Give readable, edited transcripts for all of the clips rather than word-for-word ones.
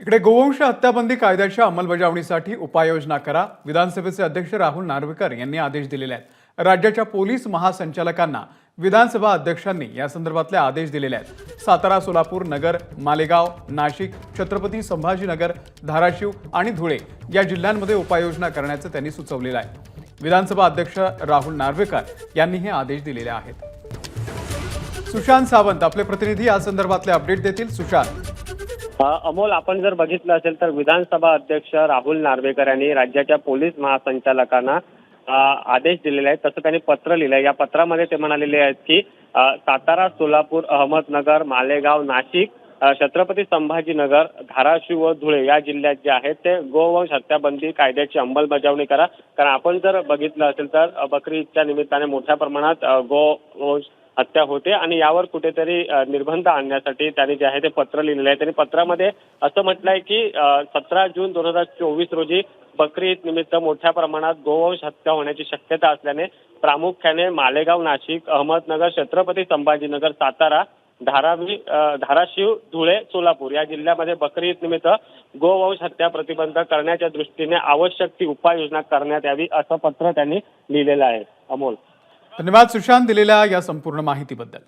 इकडे गोवंश हत्याबंदी कायद्याच्या अंमलबजावणीसाठी उपाययोजना करा. विधानसभेचे अध्यक्ष राहुल नार्वेकर यांनी आदेश दिलेले आहेत. राज्याच्या पोलीस महासंचालकांना विधानसभा अध्यक्षांनी या संदर्भातले आदेश दिलेले आहेत. सातारा, सोलापूर, नगर, मालेगाव, नाशिक, छत्रपती संभाजीनगर, धाराशिव आणि धुळे या जिल्ह्यांमध्ये उपाययोजना करण्याचे त्यांनी सुचवलेलं आहे. विधानसभा अध्यक्ष राहुल नार्वेकर यांनी हे आदेश दिलेले आहेत. सुशांत सावंत आपले प्रतिनिधी या संदर्भातले अपडेट देतील. सुशांत. अमोल, आपण जर बघितलं असेल तर विधानसभा अध्यक्ष राहुल नार्वेकर यांनी राज्याच्या पोलीस महासंचालकांना आदेश दिलेले आहेत. तसं त्यांनी पत्र लिहिलं आहे. या पत्रामध्ये ते म्हणालेले आहेत की सातारा, सोलापूर, अहमदनगर, मालेगाव, नाशिक, छत्रपती संभाजीनगर, धाराशिव व धुळे या जिल्ह्यात जे आहेत ते गोवंश हत्याबंदी कायद्याची अंमलबजावणी करा. कारण आपण जर बघितलं असेल तर बकरी ईदच्या निमित्ताने मोठ्या प्रमाणात गोवंश हत्या होते आणि यावर कुठेतरी निर्बंध आणण्यासाठी त्यांनी जे आहे ते पत्र लिहिलेलं आहे. त्यांनी पत्रामध्ये असं म्हटलंय की 17 जून 2024 रोजी बकरी ईद निमित्त मोठ्या प्रमाणात गोवंश हत्या होण्याची शक्यता असल्याने प्रामुख्याने मालेगाव, नाशिक, अहमदनगर, छत्रपती संभाजीनगर, सातारा, धाराशिव, धुळे, सोलापूर या जिल्ह्यामध्ये बकरी ईद निमित्त गोवंश हत्या प्रतिबंध करण्याच्या दृष्टीने आवश्यक ती उपाययोजना करण्यात यावी असं पत्र त्यांनी लिहिलेलं आहे. अमोल. धन्यवाद सुशांत दिलेल्या या संपूर्ण माहितीबद्दल.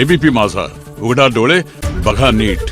एबीपी माझा, उघडा डोळे बघा नीट.